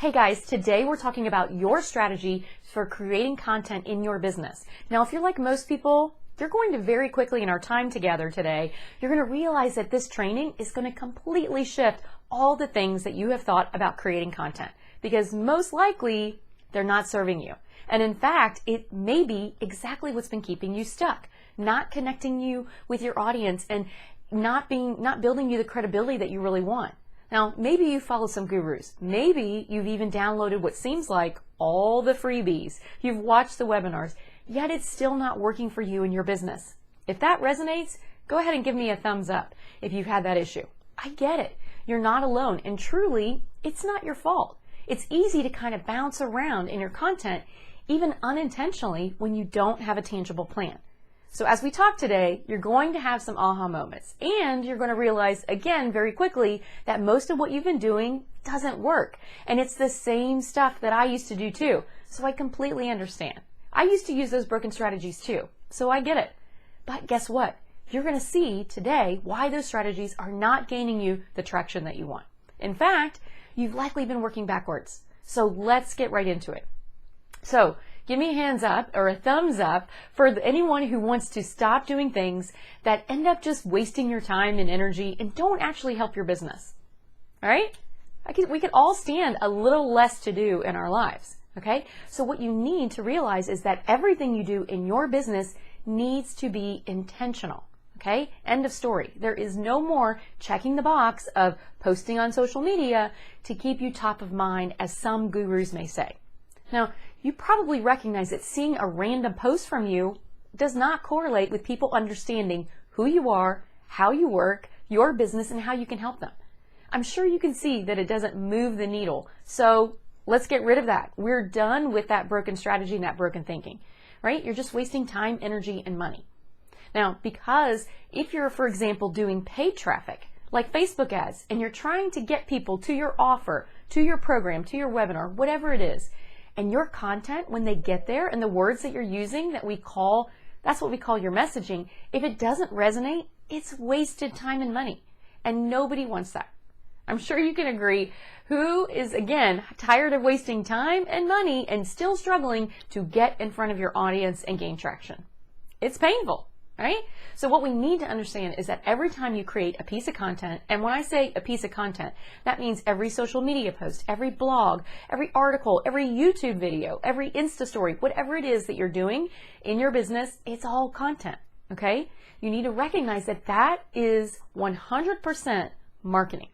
Hey guys, today we're talking about your strategy for creating content in your business. Now, if you're like most people, you're going to very quickly in our time together today, you're going to realize that this training is going to completely shift all the things that you have thought about creating content, because most likely they're not serving you. And in fact, it may be exactly what's been keeping you stuck, not connecting you with your audience and not building you the credibility that you really want. Now, maybe you follow some gurus. Maybe you've even downloaded what seems like all the freebies. You've watched the webinars, yet it's still not working for you in your business. If that resonates, go ahead and give me a thumbs up if you've had that issue. I get it. You're not alone, and truly, it's not your fault. It's easy to kind of bounce around in your content, even unintentionally, when you don't have a tangible plan. So as we talk today, you're going to have some aha moments, and you're going to realize again very quickly that most of what you've been doing doesn't work. And it's the same stuff that I used to do too. So I completely understand. I used to use those broken strategies too. So I get it. But guess what? You're going to see today why those strategies are not gaining you the traction that you want. In fact, you've likely been working backwards. So let's get right into it. So give me a hands up or a thumbs up for anyone who wants to stop doing things that end up just wasting your time and energy and don't actually help your business. All right? We could all stand a little less to do in our lives. Okay? So what you need to realize is that everything you do in your business needs to be intentional. Okay? End of story. There is no more checking the box of posting on social media to keep you top of mind, as some gurus may say. Now, you probably recognize that seeing a random post from you does not correlate with people understanding who you are, how you work, your business, and how you can help them. I'm sure you can see that it doesn't move the needle. So let's get rid of that. We're done with that broken strategy and that broken thinking, right? You're just wasting time, energy, and money. Now, because if you're, for example, doing paid traffic, like Facebook ads, and you're trying to get people to your offer, to your program, to your webinar, whatever it is, and your content, when they get there, and the words that you're using that's what we call your messaging, if it doesn't resonate, it's wasted time and money. And nobody wants that. I'm sure you can agree. Who is, again, tired of wasting time and money and still struggling to get in front of your audience and gain traction? It's painful, right? So what we need to understand is that every time you create a piece of content, and when I say a piece of content, that means every social media post, every blog, every article, every YouTube video, every Insta story, whatever it is that you're doing in your business, it's all content, okay? You need to recognize that that is 100% marketing.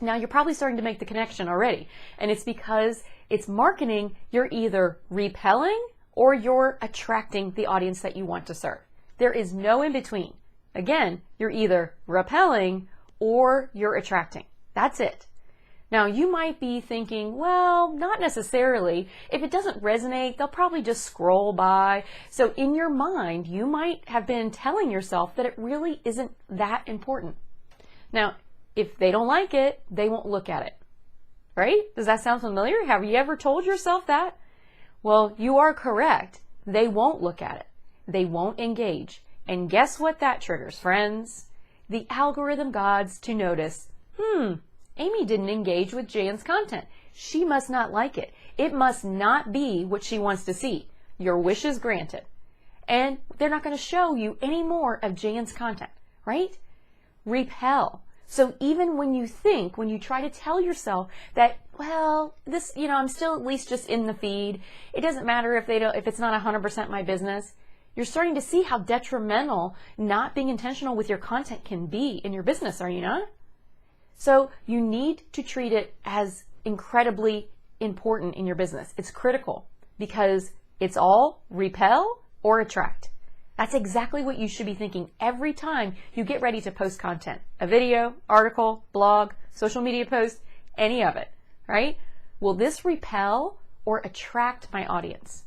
Now, you're probably starting to make the connection already, and it's because it's marketing. You're either repelling or you're attracting the audience that you want to serve. There is no in between. Again, you're either repelling or you're attracting. That's it. Now, you might be thinking, well, not necessarily. If it doesn't resonate, they'll probably just scroll by. So in your mind, you might have been telling yourself that it really isn't that important. Now, if they don't like it, they won't look at it. Right? Does that sound familiar? Have you ever told yourself that? Well, you are correct. They won't look at it. They won't engage. And guess what that triggers, friends? The algorithm gods to notice, Amy didn't engage with Jan's content. She must not like it. It must not be what she wants to see. Your wish is granted. And they're not going to show you any more of Jan's content, right? Repel. So even when you try to tell yourself that, well, this, I'm still at least just in the feed. It doesn't matter if it's not 100% my business. You're starting to see how detrimental not being intentional with your content can be in your business, are you not? So you need to treat it as incredibly important in your business. It's critical because it's all repel or attract. That's exactly what you should be thinking every time you get ready to post content. A video, article, blog, social media post, any of it, right? Will this repel or attract my audience?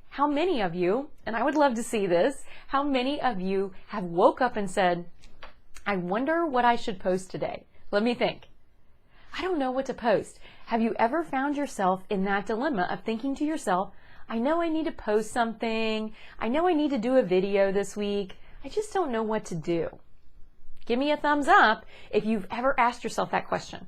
How many of you, and I would love to see this, how many of you have woke up and said, I wonder what I should post today? Let me think. I don't know what to post. Have you ever found yourself in that dilemma of thinking to yourself, I know I need to post something. I know I need to do a video this week. I just don't know what to do. Give me a thumbs up if you've ever asked yourself that question.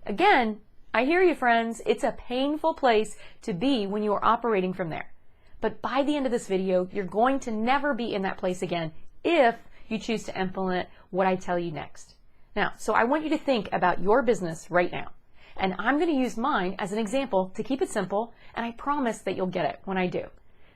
Again, I hear you, friends. It's a painful place to be when you are operating from there. But by the end of this video, you're going to never be in that place again if you choose to implement what I tell you next. Now, so I want you to think about your business right now. And I'm going to use mine as an example to keep it simple, and I promise that you'll get it when I do.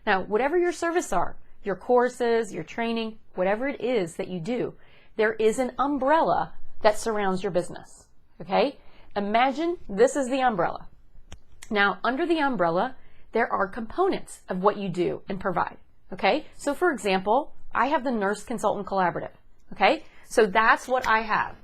Now, whatever your service are, your courses, your training, whatever it is that you do, there is an umbrella that surrounds your business, okay? Imagine this is the umbrella. Now, under the umbrella, there are components of what you do and provide, okay? So for example, I have the Nurse Consultant Collaborative, okay? So that's what I have.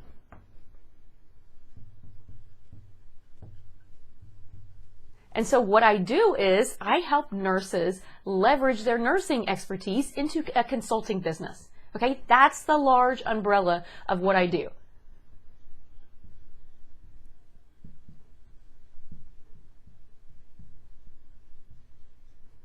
And so what I do is I help nurses leverage their nursing expertise into a consulting business. Okay, that's the large umbrella of what I do.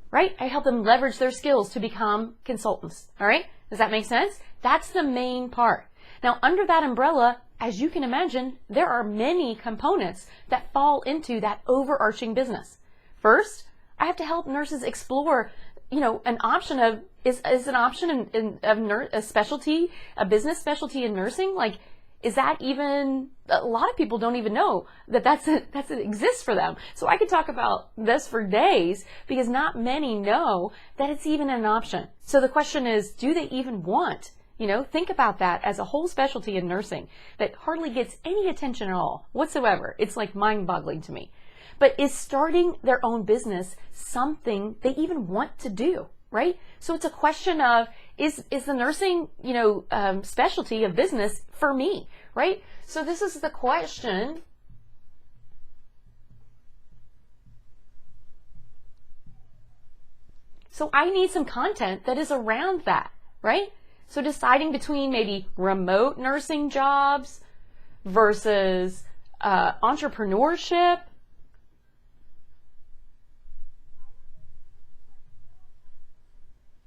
Right? I help them leverage their skills to become consultants. All right? Does that make sense? That's the main part. Now, under that umbrella, as you can imagine, there are many components that fall into that overarching business. First, I have to help nurses explore, an option of, is an option a specialty, a business specialty in nursing? Like, is that even, a lot of people don't even know that that exists for them. So I could talk about this for days because not many know that it's even an option. So the question is, do they even want? Think about that as a whole specialty in nursing that hardly gets any attention at all whatsoever. It's like mind-boggling to me. But is starting their own business something they even want to do, right? So it's a question of, is the nursing, specialty of business for me, right? So this is the question. So I need some content that is around that, right? So deciding between maybe remote nursing jobs versus entrepreneurship.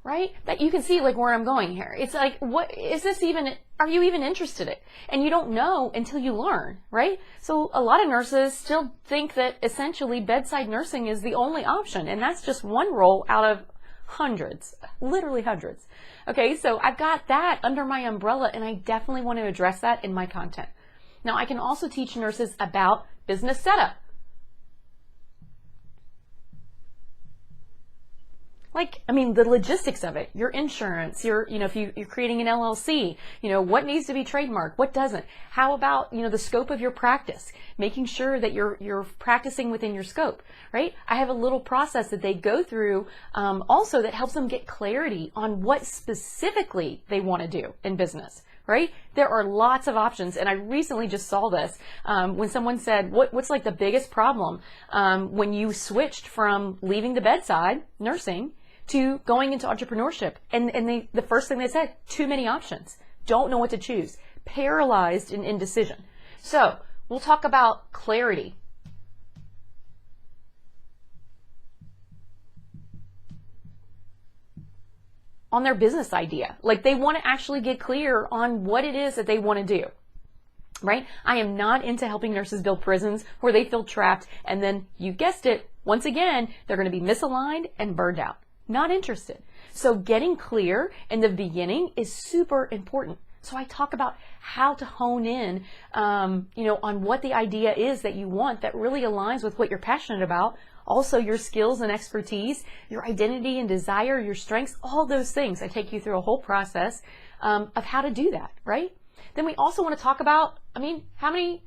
Right? That you can see like where I'm going here. It's like, what is this even, are you even interested in it? And you don't know until you learn, right? So a lot of nurses still think that essentially bedside nursing is the only option. And that's just one role out of hundreds, literally hundreds. Okay, so I've got that under my umbrella and I definitely want to address that in my content. Now I can also teach nurses about business setup. The logistics of it, your insurance, if you're creating an LLC, what needs to be trademarked, what doesn't. How about, the scope of your practice, making sure that you're practicing within your scope, right? I have a little process that they go through also that helps them get clarity on what specifically they want to do in business. Right? There are lots of options. And I recently just saw this when someone said, what's like the biggest problem when you switched from leaving the bedside, nursing, to going into entrepreneurship? And the first thing they said, too many options. Don't know what to choose. Paralyzed in indecision. So we'll talk about clarity. On their business idea. Like they want to actually get clear on what it is that they want to do, right? I am not into helping nurses build prisons where they feel trapped and then, you guessed it, once again, they're going to be misaligned and burned out. Not interested. So getting clear in the beginning is super important. So I talk about how to hone in, on what the idea is that you want that really aligns with what you're passionate about. Also your skills and expertise, your identity and desire, your strengths, all those things. I take you through a whole process of how to do that, right? Then we also want to talk about, how many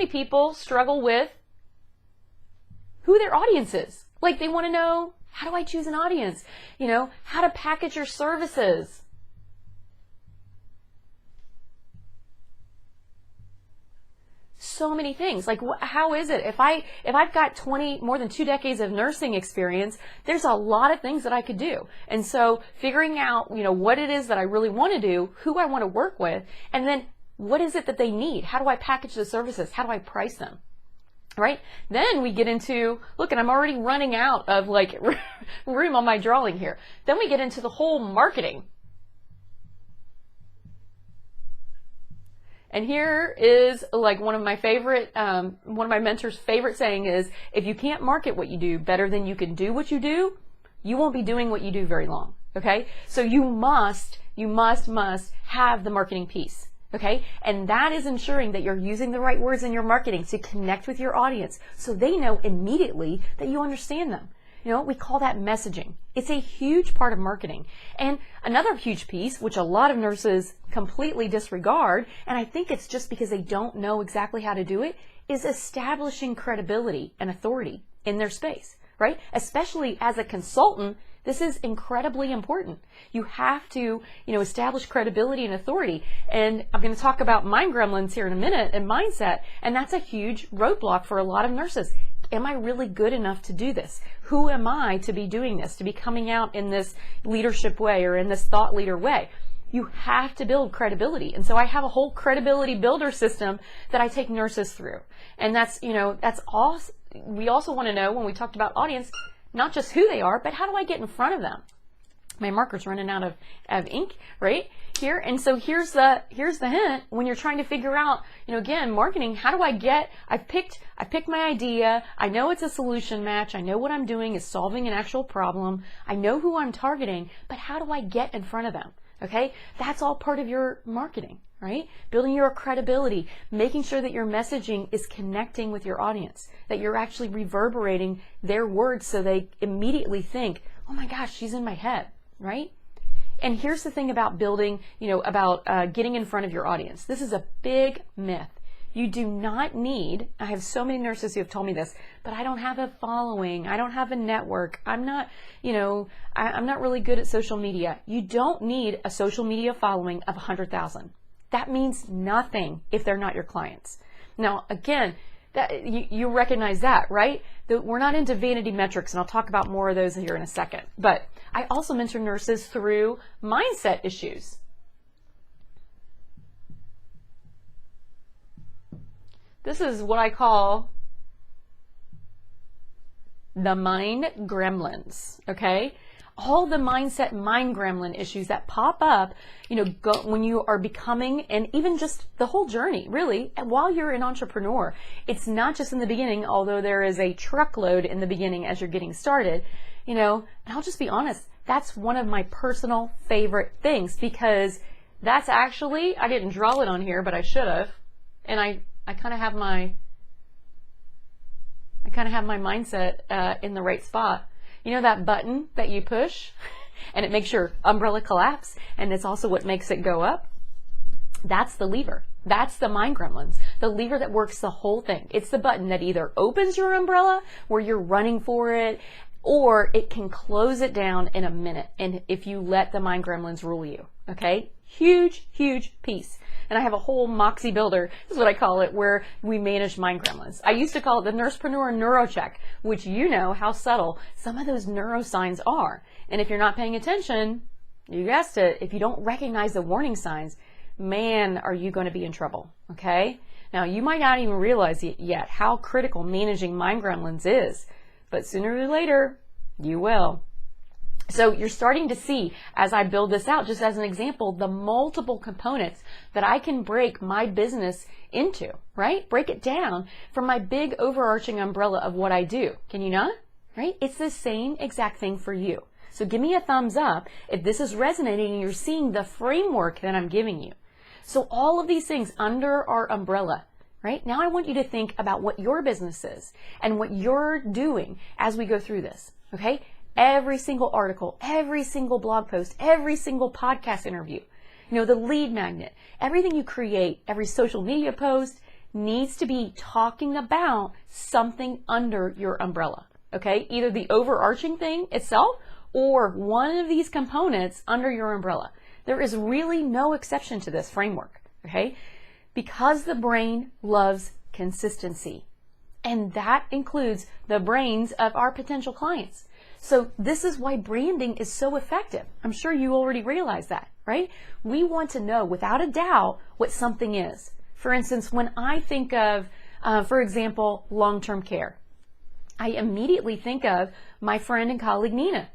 people struggle with who their audience is? Like they want to know, how do I choose an audience? How to package your services. So many things. Like, how is it if I've got more than 2 decades of nursing experience, there's a lot of things that I could do. And so figuring out, what it is that I really want to do, who I want to work with, and then what is it that they need? How do I package the services? How do I price them? Right? Then we get into, look, and I'm already running out of room on my drawing here. Then we get into the whole marketing. And here is like one of my mentor's favorite saying is, if you can't market what you do better than you can do what you do, you won't be doing what you do very long. Okay. So you must have the marketing piece. Okay. And that is ensuring that you're using the right words in your marketing to connect with your audience so they know immediately that you understand them. You know, we call that messaging. It's a huge part of marketing. And another huge piece, which a lot of nurses completely disregard, and I think it's just because they don't know exactly how to do it, is establishing credibility and authority in their space, right? Especially as a consultant, this is incredibly important. You have to, establish credibility and authority. And I'm going to talk about mind gremlins here in a minute and mindset, and that's a huge roadblock for a lot of nurses. Am I really good enough to do this? Who am I to be doing this, to be coming out in this leadership way or in this thought leader way? You have to build credibility. And so I have a whole credibility builder system that I take nurses through. And that's all. We also want to know, when we talked about audience, not just who they are, but how do I get in front of them? My marker's running out of ink right here. And so here's the hint when you're trying to figure out, again, marketing, how do I get, I've picked my idea. I know it's a solution match. I know what I'm doing is solving an actual problem. I know who I'm targeting, but how do I get in front of them? Okay. That's all part of your marketing, right? Building your credibility, making sure that your messaging is connecting with your audience, that you're actually reverberating their words so they immediately think, oh my gosh, she's in my head. Right? And here's the thing about building, getting in front of your audience. This is a big myth. You do not need, I have so many nurses who have told me this, but I don't have a following. I don't have a network. I'm not, I'm not really good at social media. You don't need a social media following of 100,000. That means nothing if they're not your clients. Now, again, that you recognize that, right? That we're not into vanity metrics, and I'll talk about more of those here in a second. But I also mentor nurses through mindset issues. This is what I call the mind gremlins, okay? All the mindset mind gremlin issues that pop up, when you are becoming, and even just the whole journey, really, and while you're an entrepreneur. It's not just in the beginning, although there is a truckload in the beginning as you're getting started, and I'll just be honest, that's one of my personal favorite things, because that's actually, I didn't draw it on here, but I should have, and I kind of have my mindset in the right spot. You know that button that you push and it makes your umbrella collapse, and it's also what makes it go up? That's the lever. That's the mind gremlins. The lever that works the whole thing. It's the button that either opens your umbrella where you're running for it, or it can close it down in a minute, and if you let the mind gremlins rule you. Okay? Huge, huge piece. And I have a whole Moxie builder, is what I call it, where we manage mind gremlins. I used to call it the Nursepreneur Neurocheck, which you know how subtle some of those neurosigns are. And if you're not paying attention, you guessed it, if you don't recognize the warning signs, man, are you going to be in trouble, okay? Now, you might not even realize it yet how critical managing mind gremlins is, but sooner or later, you will. So you're starting to see, as I build this out, just as an example, the multiple components that I can break my business into, right? Break it down from my big overarching umbrella of what I do. Can you not? Right? It's the same exact thing for you. So give me a thumbs up if this is resonating and you're seeing the framework that I'm giving you. So all of these things under our umbrella, right? Now I want you to think about what your business is and what you're doing as we go through this, okay? Every single article, every single blog post, every single podcast interview, the lead magnet, everything you create, every social media post needs to be talking about something under your umbrella, okay? Either the overarching thing itself or one of these components under your umbrella. There is really no exception to this framework, okay? Because the brain loves consistency, and that includes the brains of our potential clients. So this is why branding is so effective. I'm sure you already realize that, right? We want to know without a doubt what something is. For instance, when I think of, for example, long-term care, I immediately think of my friend and colleague Nina,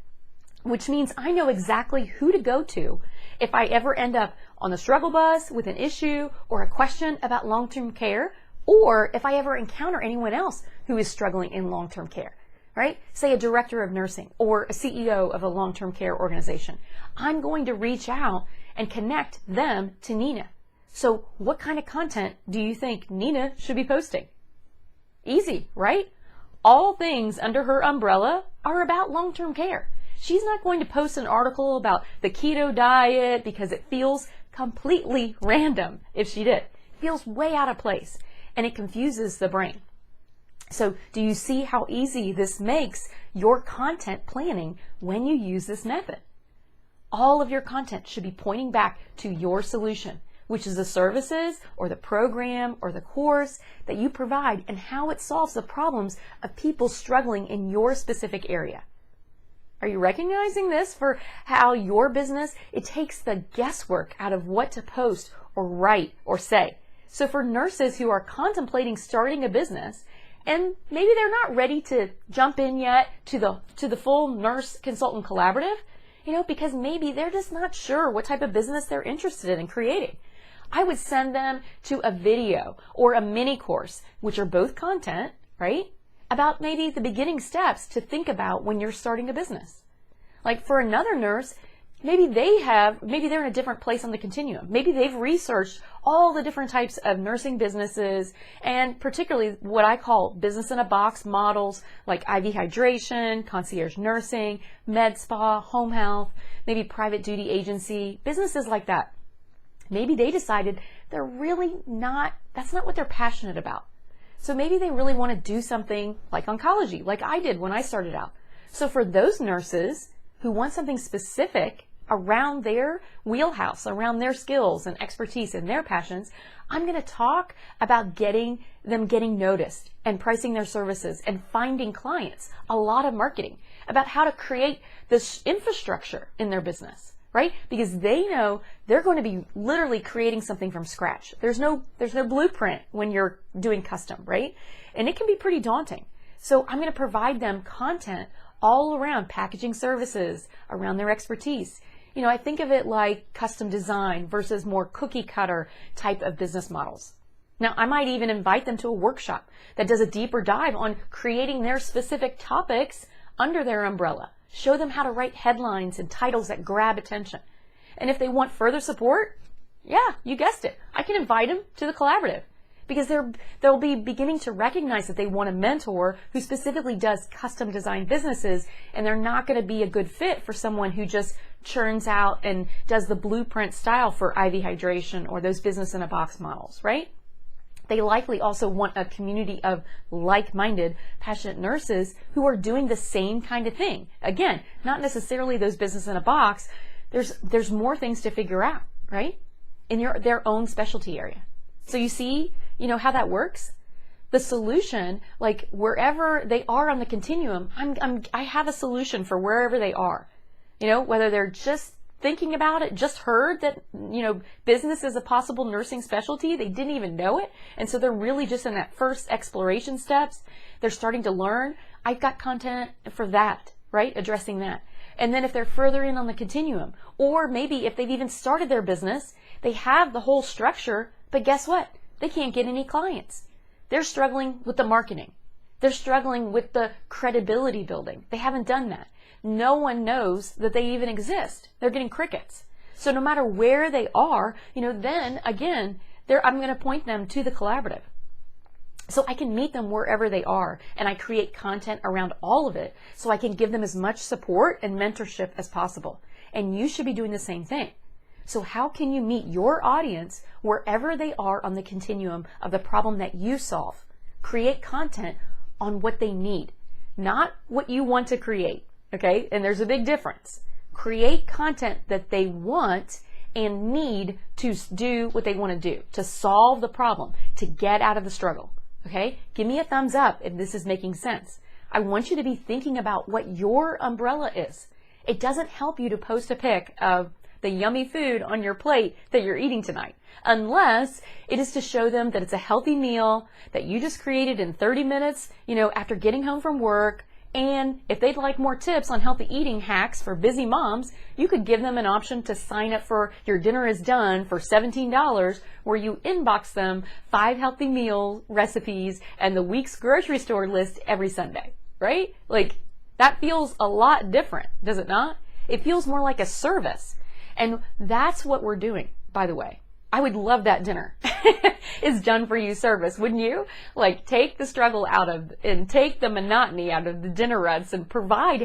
which means I know exactly who to go to if I ever end up on the struggle bus with an issue or a question about long-term care, or if I ever encounter anyone else who is struggling in long-term care, right? Say a director of nursing or a CEO of a long-term care organization. I'm going to reach out and connect them to Nina. So what kind of content do you think Nina should be posting? Easy, right? All things under her umbrella are about long-term care. She's not going to post an article about the keto diet because it feels completely random if she did. It feels way out of place and it confuses the brain. So do you see how easy this makes your content planning when you use this method? All of your content should be pointing back to your solution, which is the services or the program or the course that you provide and how it solves the problems of people struggling in your specific area. Are you recognizing this for how your business, it takes the guesswork out of what to post or write or say. So for nurses who are contemplating starting a business and maybe they're not ready to jump in yet to the full nurse consultant collaborative, because maybe they're just not sure what type of business they're interested in creating. I would send them to a video or a mini course, which are both content, right? About maybe the beginning steps to think about when you're starting a business. Like for another nurse, maybe they're in a different place on the continuum. Maybe they've researched all the different types of nursing businesses and particularly what I call business in a box models like IV hydration, concierge nursing, med spa, home health, maybe private duty agency, businesses like that. Maybe they decided that's not what they're passionate about. So maybe they really want to do something like oncology, like I did when I started out. So for those nurses who want something specific around their wheelhouse, around their skills and expertise and their passions, I'm going to talk about getting noticed and pricing their services and finding clients, a lot of marketing, about how to create this infrastructure in their business. Right? Because they know they're going to be literally creating something from scratch. There's no blueprint when you're doing custom, right? And it can be pretty daunting. So I'm going to provide them content all around packaging services, around their expertise. I think of it like custom design versus more cookie cutter type of business models. Now, I might even invite them to a workshop that does a deeper dive on creating their specific topics under their umbrella. Show them how to write headlines and titles that grab attention. And if they want further support, yeah, you guessed it, I can invite them to the collaborative because they'll be beginning to recognize that they want a mentor who specifically does custom design businesses, and they're not going to be a good fit for someone who just churns out and does the blueprint style for IV hydration or those business in a box models, right? They likely also want a community of like-minded, passionate nurses who are doing the same kind of thing. Again, not necessarily those business in a box. There's more things to figure out, right? In their own specialty area. So you see, how that works? The solution, like wherever they are on the continuum, I have a solution for wherever they are. Whether they're just thinking about it, just heard that, business is a possible nursing specialty. They didn't even know it. And so they're really just in that first exploration steps. They're starting to learn. I've got content for that, right? Addressing that. And then if they're further in on the continuum, or maybe if they've even started their business, they have the whole structure, but guess what? They can't get any clients. They're struggling with the marketing. They're struggling with the credibility building. They haven't done that. No one knows that they even exist. They're getting crickets. So no matter where they are, then again, I'm going to point them to the collaborative. So I can meet them wherever they are, and I create content around all of it so I can give them as much support and mentorship as possible. And you should be doing the same thing. So how can you meet your audience wherever they are on the continuum of the problem that you solve? Create content on what they need, not what you want to create. Okay, and there's a big difference. Create content that they want and need to do what they want to do, to solve the problem, to get out of the struggle. Okay, give me a thumbs up if this is making sense. I want you to be thinking about what your umbrella is. It doesn't help you to post a pic of the yummy food on your plate that you're eating tonight, unless it is to show them that it's a healthy meal that you just created in 30 minutes, after getting home from work, And if they'd like more tips on healthy eating hacks for busy moms, you could give them an option to sign up for Your Dinner is Done for $17, where you inbox them 5 healthy meal recipes and the week's grocery store list every Sunday, right? Like, that feels a lot different, does it not? It feels more like a service. And that's what we're doing, by the way. I would love that dinner is done for you service, wouldn't you? Like, take the struggle out of and take the monotony out of the dinner ruts and provide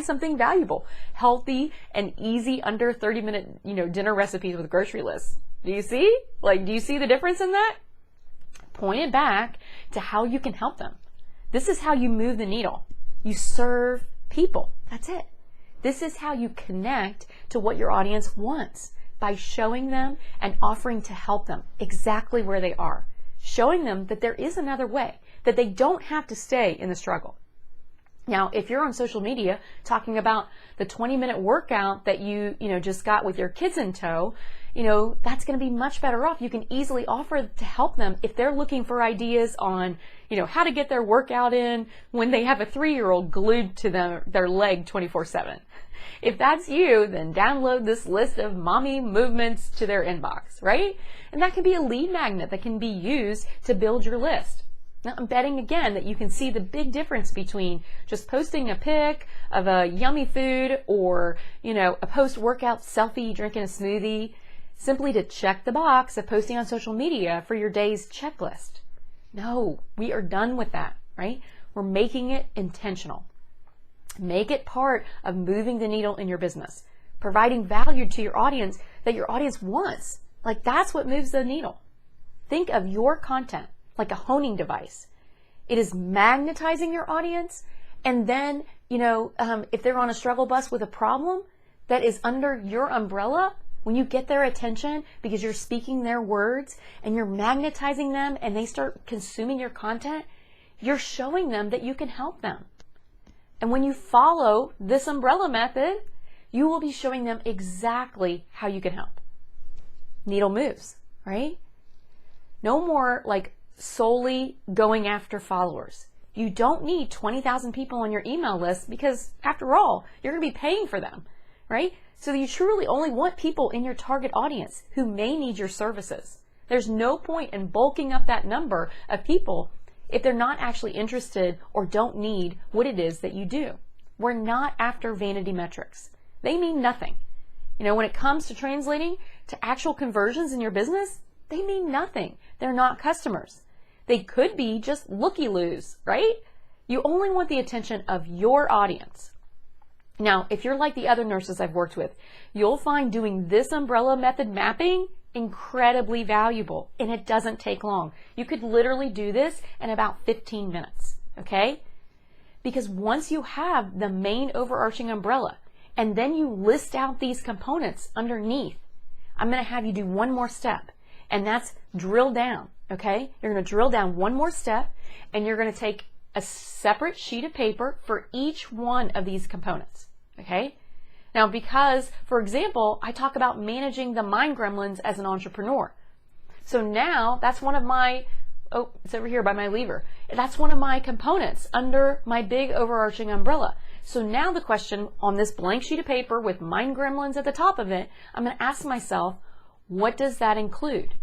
something valuable, healthy and easy under 30-minute, dinner recipes with grocery lists. Do you see? Do you see the difference in that? Point it back to how you can help them. This is how you move the needle. You serve people. That's it. This is how you connect to what your audience wants, by showing them and offering to help them exactly where they are. Showing them that there is another way, that they don't have to stay in the struggle. Now, if you're on social media talking about the 20-minute workout that you just got with your kids in tow, that's going to be much better off. You can easily offer to help them if they're looking for ideas on, how to get their workout in when they have a 3-year-old glued to their leg 24/7. If that's you, then download this list of mommy movements to their inbox, right? And that can be a lead magnet that can be used to build your list. Now, I'm betting again that you can see the big difference between just posting a pic of a yummy food or, a post-workout selfie drinking a smoothie, simply to check the box of posting on social media for your day's checklist. No, we are done with that, right? We're making it intentional. Make it part of moving the needle in your business, providing value to your audience that your audience wants. That's what moves the needle. Think of your content like a honing device. It is magnetizing your audience, and then, if they're on a struggle bus with a problem that is under your umbrella, when you get their attention because you're speaking their words and you're magnetizing them and they start consuming your content, you're showing them that you can help them. And when you follow this umbrella method, you will be showing them exactly how you can help. Needle moves, right? No more solely going after followers. You don't need 20,000 people on your email list because, after all, you're going to be paying for them, right? So you truly only want people in your target audience who may need your services. There's no point in bulking up that number of people if they're not actually interested or don't need what it is that you do. We're not after vanity metrics. They mean nothing. When it comes to translating to actual conversions in your business, they mean nothing. They're not customers. They could be just looky-loos, right? You only want the attention of your audience. Now, if you're like the other nurses I've worked with, you'll find doing this umbrella method mapping incredibly valuable, and it doesn't take long. You could literally do this in about 15 minutes, okay? Because once you have the main overarching umbrella, and then you list out these components underneath, I'm going to have you do one more step, and that's drill down, okay? You're going to drill down one more step, and you're going to take a separate sheet of paper for each one of these components, okay? Now, because, for example, I talk about managing the mind gremlins as an entrepreneur. So now that's one of my, it's over here by my lever. That's one of my components under my big overarching umbrella. So now the question on this blank sheet of paper with mind gremlins at the top of it, I'm going to ask myself, what does that include?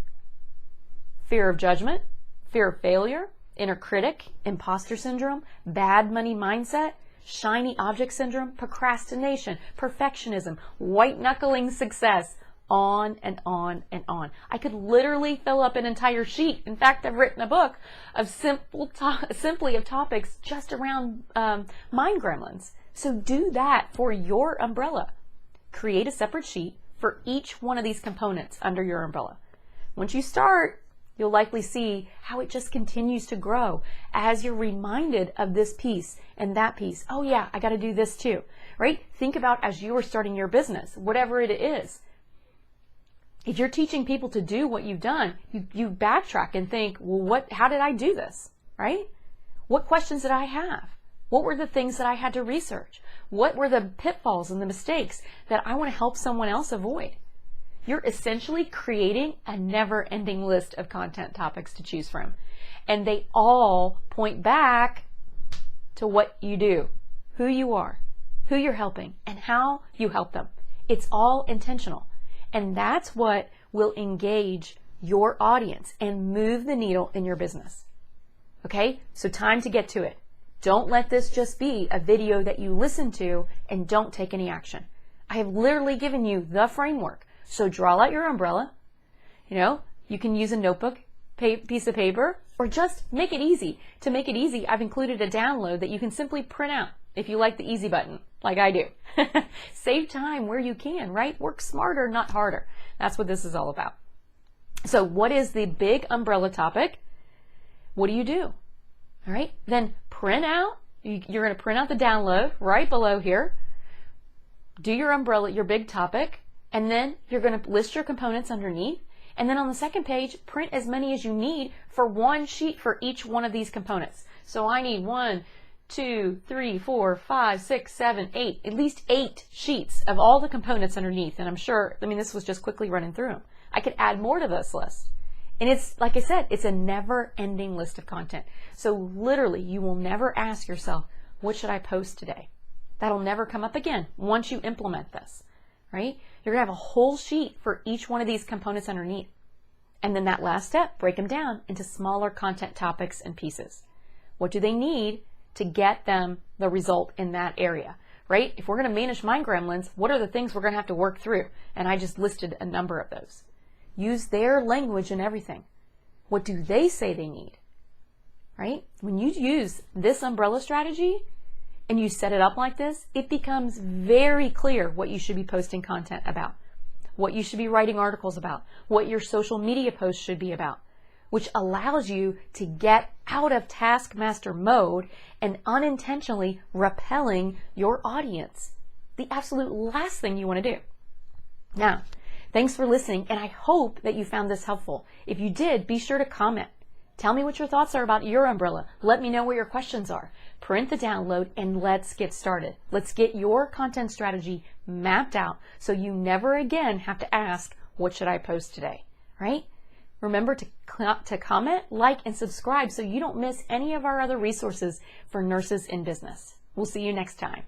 Fear of judgment, fear of failure, inner critic, imposter syndrome, bad money mindset, shiny object syndrome, procrastination, perfectionism, white knuckling success, on and on and on. I could literally fill up an entire sheet. In fact, I've written a book of simply of topics just around mind gremlins. So do that for your umbrella. Create a separate sheet for each one of these components under your umbrella. Once you start, you'll likely see how it just continues to grow as you're reminded of this piece and that piece. Oh yeah, I got to do this too, right? Think about as you are starting your business, whatever it is. If you're teaching people to do what you've done, you backtrack and think, well, how did I do this, right? What questions did I have? What were the things that I had to research? What were the pitfalls and the mistakes that I want to help someone else avoid? You're essentially creating a never-ending list of content topics to choose from. And they all point back to what you do, who you are, who you're helping, and how you help them. It's all intentional. And that's what will engage your audience and move the needle in your business. Okay, so time to get to it. Don't let this just be a video that you listen to and don't take any action. I have literally given you the framework. So draw out your umbrella. You can use a notebook, piece of paper, or just make it easy. To make it easy, I've included a download that you can simply print out if you like the easy button, like I do. Save time where you can, right? Work smarter, not harder. That's what this is all about. So what is the big umbrella topic? What do you do? All right, then print out. You're going to print out the download right below here. Do your umbrella, your big topic, and then you're going to list your components underneath. And then on the second page, print as many as you need for one sheet for each one of these components. So I need 1, 2, 3, 4, 5, 6, 7, 8, at least 8 sheets of all the components underneath. And I'm sure, this was just quickly running through them. I could add more to this list. And it's, like I said, it's a never-ending list of content. So literally, you will never ask yourself, what should I post today? That'll never come up again once you implement this, right? You're going to have a whole sheet for each one of these components underneath. And then that last step, break them down into smaller content topics and pieces. What do they need to get them the result in that area, right? If we're going to manage mind gremlins, what are the things we're going to have to work through? And I just listed a number of those. Use their language and everything. What do they say they need, right? When you use this umbrella strategy and you set it up like this, it becomes very clear what you should be posting content about, what you should be writing articles about, what your social media posts should be about, which allows you to get out of taskmaster mode and unintentionally repelling your audience. The absolute last thing you want to do. Now, thanks for listening, and I hope that you found this helpful. If you did, be sure to comment. Tell me what your thoughts are about your umbrella. Let me know what your questions are. Print the download and let's get started. Let's get your content strategy mapped out so you never again have to ask, what should I post today, right? Remember to comment, like, and subscribe so you don't miss any of our other resources for nurses in business. We'll see you next time.